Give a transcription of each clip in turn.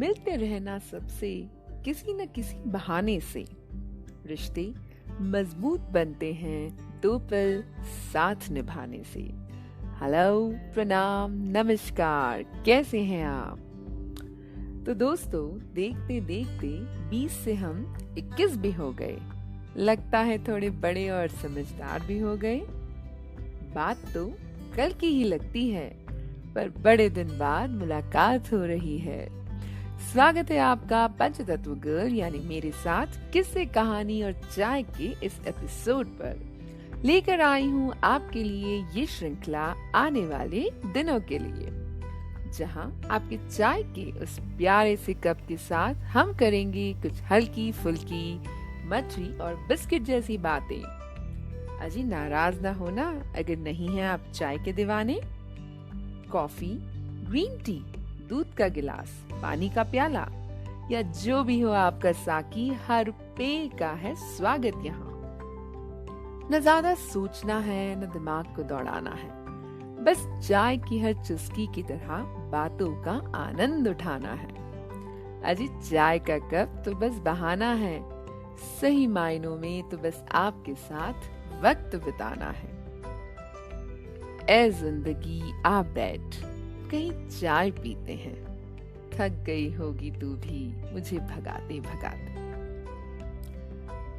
मिलते रहना सबसे किसी न किसी बहाने से। रिश्ते मजबूत बनते हैं दो पल साथ निभाने से। हेलो, प्रणाम, नमस्कार, कैसे हैं आप? तो दोस्तों, देखते देखते 20 से हम 21 भी हो गए। लगता है थोड़े बड़े और समझदार भी हो गए। बात तो कल की ही लगती है, पर बड़े दिन बाद मुलाकात हो रही है। स्वागत है आपका पंचतत्व गर्ल यानी मेरे साथ किस्से, कहानी और चाय के इस एपिसोड पर। लेकर आई हूँ आपके लिए ये श्रृंखला आने वाले दिनों के लिए, जहाँ आपके चाय के उस प्यारे से कप के साथ हम करेंगे कुछ हल्की फुल्की मठरी और बिस्किट जैसी बातें। अजी नाराज ना होना अगर नहीं है आप चाय के दीवाने। कॉफी, ग्रीन टी, दूध का गिलास, पानी का प्याला या जो भी हो आपका साकी, हर पेय का है स्वागत यहाँ। न ज्यादा सोचना है न दिमाग को दौड़ाना है, बस चाय की हर चुस्की की तरह बातों का आनंद उठाना है। अजी चाय का कप तो बस बहाना है, सही मायनों में तो बस आपके साथ वक्त बिताना है। ए जिंदगी आ बैठ, कहीं चाय पीते हैं। थक गई होगी तू भी मुझे भगाते भगाते।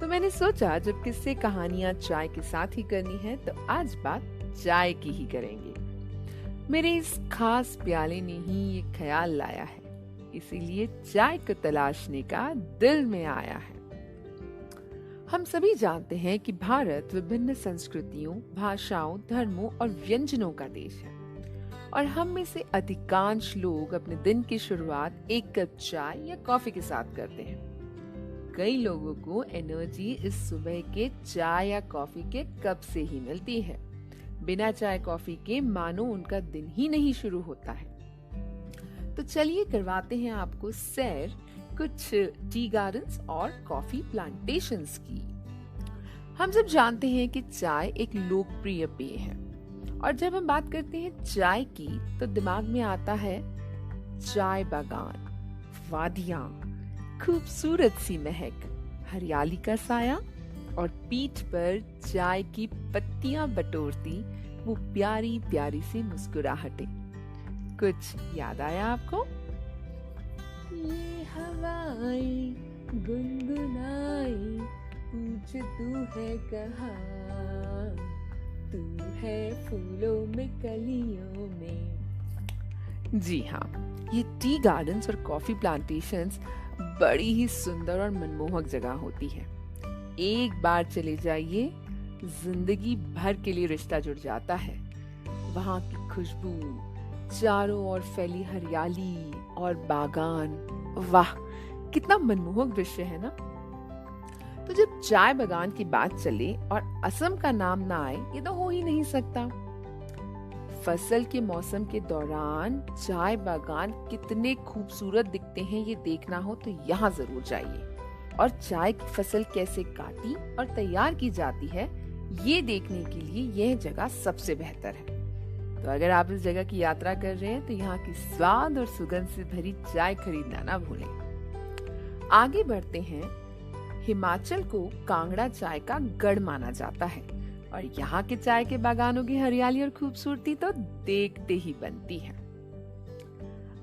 तो मैंने सोचा जब किस्से कहानियां चाय के साथ ही करनी है तो आज बात चाय की ही करेंगे। मेरे इस खास प्याले ने ही ये ख्याल लाया है, इसीलिए चाय को तलाशने का दिल में आया है। हम सभी जानते हैं कि भारत विभिन्न संस्कृतियों, भाषाओं, धर्मों और व्यंजनों का देश है और हम में से अधिकांश लोग अपने दिन की शुरुआत एक कप चाय या कॉफी के साथ करते हैं। कई लोगों को एनर्जी इस सुबह के चाय या कॉफी के कप से ही मिलती है। बिना चाय कॉफी के मानो उनका दिन ही नहीं शुरू होता है। तो चलिए करवाते हैं आपको सैर कुछ टी गार्डन्स और कॉफी प्लांटेशंस की। हम सब जानते हैं कि चाय एक लोकप्रिय पेय है और जब हम बात करते हैं चाय की तो दिमाग में आता है चाय बागान, वादियां, खूबसूरत सी महक, हरियाली का साया और पीठ पर चाय की पत्तियां बटोरती वो प्यारी प्यारी सी मुस्कुराहटें। कुछ याद आया आपको? ये हवाएं गुनगुनाई, पूछ तू है कहाँ, तू है फूलों में कलियों में। जी हाँ, ये टी गार्डन्स और कॉफी प्लांटेशंस बड़ी ही सुंदर और मनमोहक जगह होती है। एक बार चले जाइए, जिंदगी भर के लिए रिश्ता जुड़ जाता है। वहाँ की खुशबू, चारों ओर फैली हरियाली और बागान, वाह कितना मनमोहक दृश्य है ना। तो जब चाय बागान की बात चले और असम का नाम ना आए, ये तो हो ही नहीं सकता। फसल के मौसम के दौरान चाय बागान कितने खूबसूरत दिखते हैं, ये देखना हो तो यहाँ जरूर जाइए। और चाय की फसल कैसे काटी और तैयार की जाती है, ये देखने के लिए यह जगह सबसे बेहतर है। तो अगर आप इस जगह की यात्रा कर रहे हैं तो यहाँ की स्वाद और सुगंध से भरी चाय खरीदना ना भूलें। आगे बढ़ते हैं। हिमाचल को कांगड़ा चाय का गढ़ माना जाता है और यहाँ के चाय के बागानों की हरियाली और खूबसूरती तो देखते ही बनती है।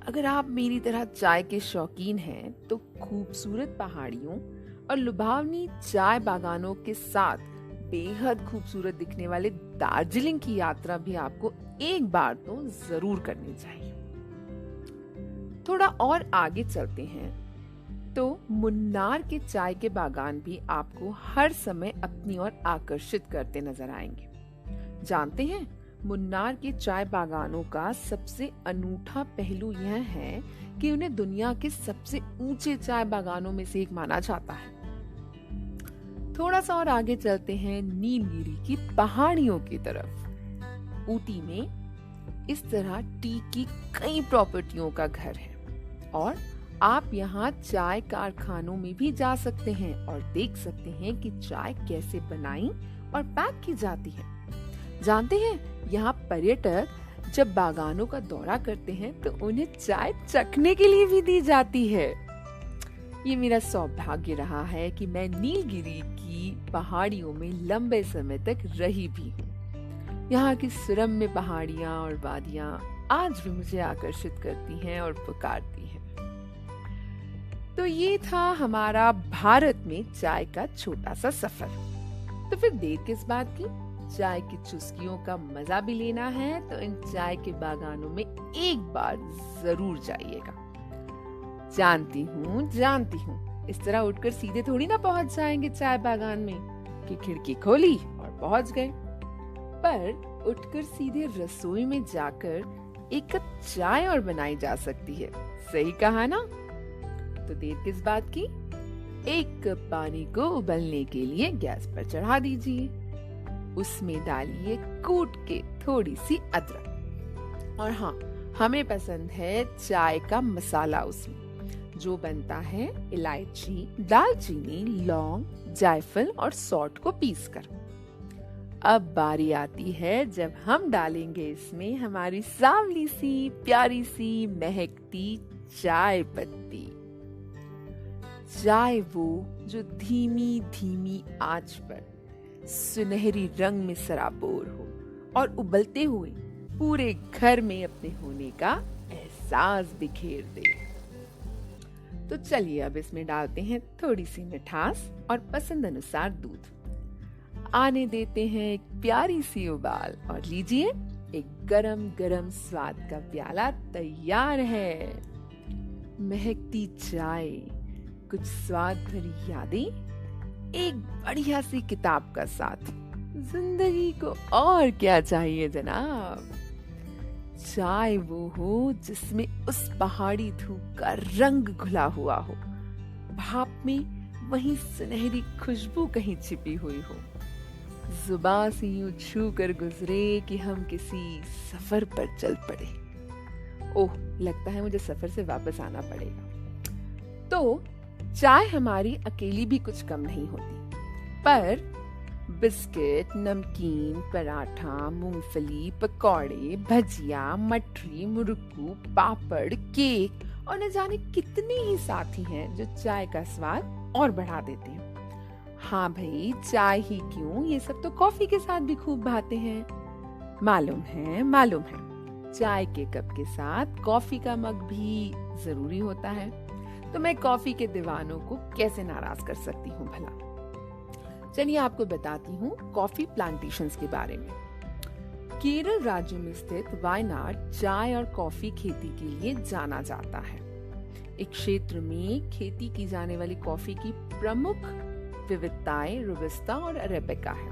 अगर आप मेरी तरह चाय के शौकीन हैं तो खूबसूरत पहाड़ियों और लुभावनी चाय बागानों के साथ बेहद खूबसूरत दिखने वाले दार्जिलिंग की यात्रा भी आपको एक बार तो जरूर करनी चाहिए। थोड़ा और आगे चलते हैं तो मुन्नार के चाय के बागान भी आपको हर समय अपनी ओर आकर्षित करते नजर आएंगे। जानते हैं, मुन्नार के चाय बागानों का सबसे अनूठा पहलू यह है कि उन्हें दुनिया के सबसे ऊंचे चाय बागानों में से एक माना जाता है। थोड़ा सा और आगे चलते हैं नीलगिरी की पहाड़ियों की तरफ। ऊटी में इस तरह टी की कई प्रॉपर्टियों का घर है और आप यहाँ चाय कारखानों में भी जा सकते हैं और देख सकते हैं कि चाय कैसे बनाई और पैक की जाती है। जानते हैं, यहाँ पर्यटक जब बागानों का दौरा करते हैं तो उन्हें चाय चखने के लिए भी दी जाती है। ये मेरा सौभाग्य रहा है कि मैं नीलगिरी की पहाड़ियों में लंबे समय तक रही भी हूँ। यहाँ की सुरम्य पहाड़ियाँ और वादियाँ आज भी मुझे आकर्षित करती हैं और पुकारती हैं। तो ये था हमारा भारत में चाय का छोटा सा सफर। तो फिर देर किस बात की, चाय की चुस्कियों का मजा भी लेना है तो इन चाय के बागानों में एक बार जरूर जाइएगा। जानती हूँ इस तरह उठकर सीधे थोड़ी ना पहुंच जाएंगे चाय बागान में कि खिड़की खोली और पहुंच गए, पर उठकर सीधे रसोई में जाकर एक कप चाय और बनाई जा सकती है। सही कहा ना? तो देर किस बात की, एक कप पानी को उबलने के लिए गैस पर चढ़ा दीजिए। उसमें डालिए कूट के थोड़ी सी अदरक, और हाँ, हमें पसंद है चाय का मसाला उसमें, जो बनता है इलायची, दालचीनी, लौंग, जायफल और सौंठ को पीसकर। अब बारी आती है जब हम डालेंगे इसमें हमारी सांवली सी प्यारी सी महकती चाय पत्ती। चाय वो जो धीमी धीमी आंच पर सुनहरी रंग में सराबोर हो और उबलते हुए पूरे घर में अपने होने का एहसास बिखेर दे। तो चलिए अब इसमें डालते हैं थोड़ी सी मिठास और पसंद अनुसार दूध। आने देते हैं एक प्यारी सी उबाल और लीजिए, एक गरम गरम स्वाद का प्याला तैयार है। महकती चाय, कुछ स्वाद भरी यादें, एक बढ़िया सी किताब का साथ। जिंदगी को और क्या चाहिए जनाब। चाय वो हो जिसमें उस पहाड़ी धूप का रंग घुला हुआ हो, भाप में वही सुनहरी खुशबू कहीं छिपी हुई हो, जुबान से यूं छू कर गुजरे कि हम किसी सफर पर चल पड़े। ओह, लगता है मुझे सफर से वापस आना पड़ेगा। तो चाय हमारी अकेली भी कुछ कम नहीं होती, पर बिस्किट, नमकीन, पराठा, मूंगफली, पकौड़े, भजिया, मठरी, मुरक्कू, पापड़, केक और न जाने कितने ही साथी हैं जो चाय का स्वाद और बढ़ा देते हैं। हाँ भाई, चाय ही क्यों, ये सब तो कॉफी के साथ भी खूब भाते हैं। मालूम है चाय के कप के साथ कॉफी का मग भी जरूरी होता है, तो मैं कॉफी के दीवानों को कैसे नाराज कर सकती हूँ भला। चलिए आपको बताती हूँ कॉफी प्लांटेशंस के बारे में। केरल राज्य में स्थित वायनाड चाय और कॉफी खेती के लिए जाना जाता है। एक क्षेत्र में खेती की जाने वाली कॉफी की प्रमुख विविधताएं रोबस्टा और अरेबिका है।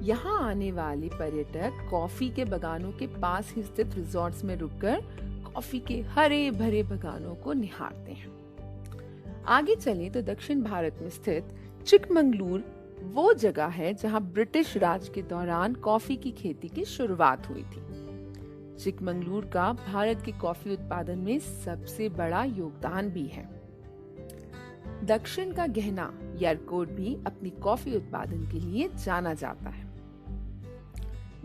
यहाँ आने वाले पर्यटक कॉफी के बागानों के पास ही स्थित रिजॉर्ट्स में रुककर कॉफी के हरे भरे बागानों को निहारते हैं। आगे चले तो दक्षिण भारत में स्थित चिकमंगलूर वो जगह है जहां ब्रिटिश राज के दौरान कॉफी की खेती की शुरुआत हुई थी। चिकमंगलूर का भारत के कॉफी उत्पादन में सबसे बड़ा योगदान भी है। दक्षिण का गहना यरकोट भी अपनी कॉफी उत्पादन के लिए जाना जाता है।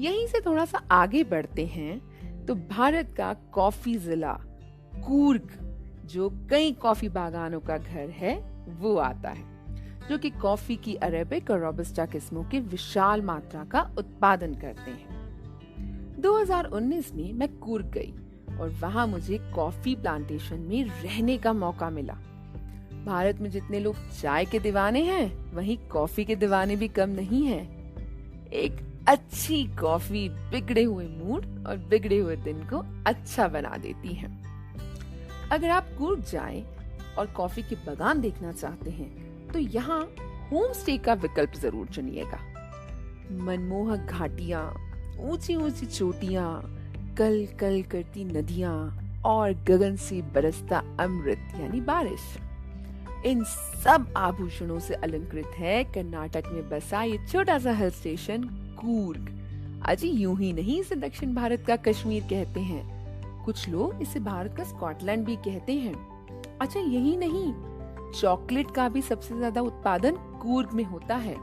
यहीं से थोड़ा सा आगे बढ़ते हैं तो भारत का कॉफी जिला कूर्ग, जो कई कॉफी बागानों का घर है, वो आता है, जो कि कॉफी की अरेबिक और रोबस्टा किस्मों की विशाल मात्रा का उत्पादन करते हैं। 2019 में मैं कूर्ग गई और वहां मुझे कॉफी प्लांटेशन में रहने का मौका मिला। भारत में जितने लोग चाय के दीवाने हैं, वहीं कॉफी के दीवाने भी कम नहीं हैं। एक अच्छी कॉफी बिगड़े हुए मूड और बिगड़े हुए दिन को अच्छा बना देती है। अगर आप कूर्ग जाएं और कॉफी के बागान देखना चाहते हैं तो यहाँ होम स्टे का विकल्प जरूर चुनिएगा। मनमोहक घाटियां, ऊंची ऊंची चोटियां, कल कल करती नदियां और गगन से बरसता अमृत यानी बारिश, इन सब आभूषणों से अलंकृत है कर्नाटक में बसा ये छोटा सा हिल स्टेशन कूर्ग। अजी यूं ही नहीं इसे दक्षिण भारत का कश्मीर कहते हैं, कुछ लोग इसे भारत का स्कॉटलैंड भी कहते हैं। अच्छा यही नहीं, चॉकलेट का भी सबसे ज्यादा उत्पादन कूर्ग में होता है।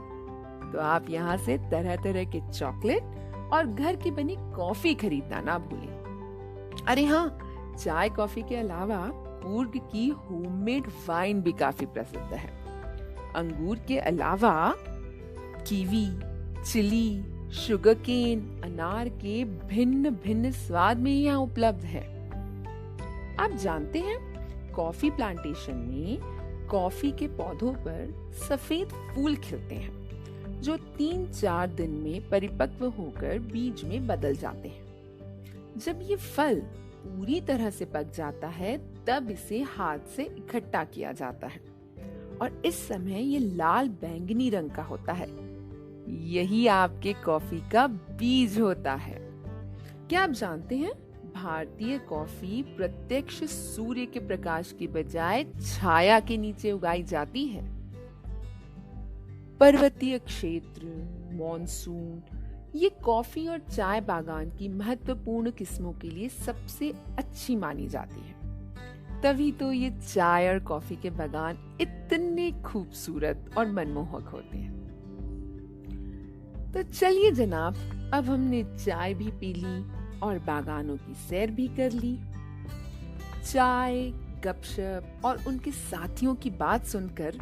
तो आप यहाँ से तरह तरह के चॉकलेट और घर की बनी कॉफी खरीदना ना भूलें। अरे हाँ, चाय कॉफी के अलावा कूर्ग की होममेड वाइन भी काफी प्रसिद्ध है। अंगूर के अलावा कीवी, चिली, शुगरकेन, अनार के भिन्न भिन्न स्वाद में यहाँ उपलब्ध है। आप जानते हैं, कॉफी प्लांटेशन में कॉफी के पौधों पर सफेद फूल खिलते हैं जो 3-4 दिन में परिपक्व होकर बीज में बदल जाते हैं। जब ये फल पूरी तरह से पक जाता है तब इसे हाथ से इकट्ठा किया जाता है और इस समय ये लाल बैंगनी रंग का होता है। यही आपके कॉफी का बीज होता है। क्या आप जानते हैं, भारतीय कॉफी प्रत्यक्ष सूर्य के प्रकाश की बजाय छाया के नीचे उगाई जाती है। पर्वतीय क्षेत्र, मॉनसून, ये कॉफी और चाय बागान की महत्वपूर्ण किस्मों के लिए सबसे अच्छी मानी जाती है। तभी तो ये चाय और कॉफी के बागान इतने खूबसूरत और मनमोहक होते हैं। तो चलिए जनाब, अब हमने चाय भी पी ली और बागानों की सैर भी कर ली। चाय, गपशप और उनके साथियों की बात सुनकर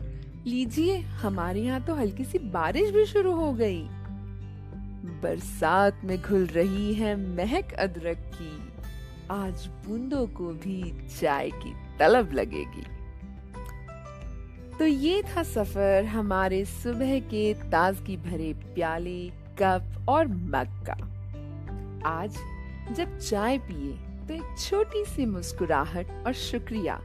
लीजिए, हमारे यहाँ तो हल्की सी बारिश भी शुरू हो गई। बरसात में घुल रही है महक अदरक की, आज बूंदों को भी चाय की तलब लगेगी। तो ये था सफर हमारे सुबह के ताजगी भरे प्याले, कप और मग का। आज जब चाय पिए तो एक छोटी सी मुस्कुराहट और शुक्रिया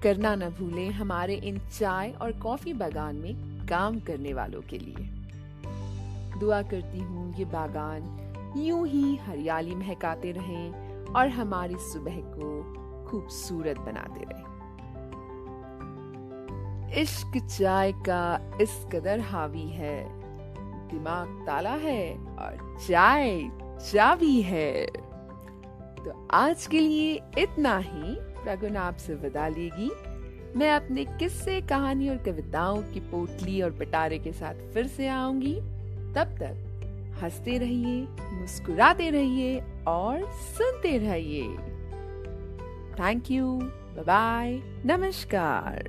करना न भूलें हमारे इन चाय और कॉफी बागान में काम करने वालों के लिए। दुआ करती हूँ ये बागान यूं ही हरियाली महकाते रहें और हमारी सुबह को खूबसूरत बनाते रहें। इश्क चाय का इस कदर हावी है, दिमाग ताला है और चाय चाबी है। तो आज के लिए इतना ही। प्रगुण आपसे विदा लेगी। मैं अपने किस्से, कहानी और कविताओं की पोटली और पिटारे के साथ फिर से आऊंगी। तब तक हंसते रहिए, मुस्कुराते रहिए और सुनते रहिए। थैंक यू, बाय बाय, नमस्कार।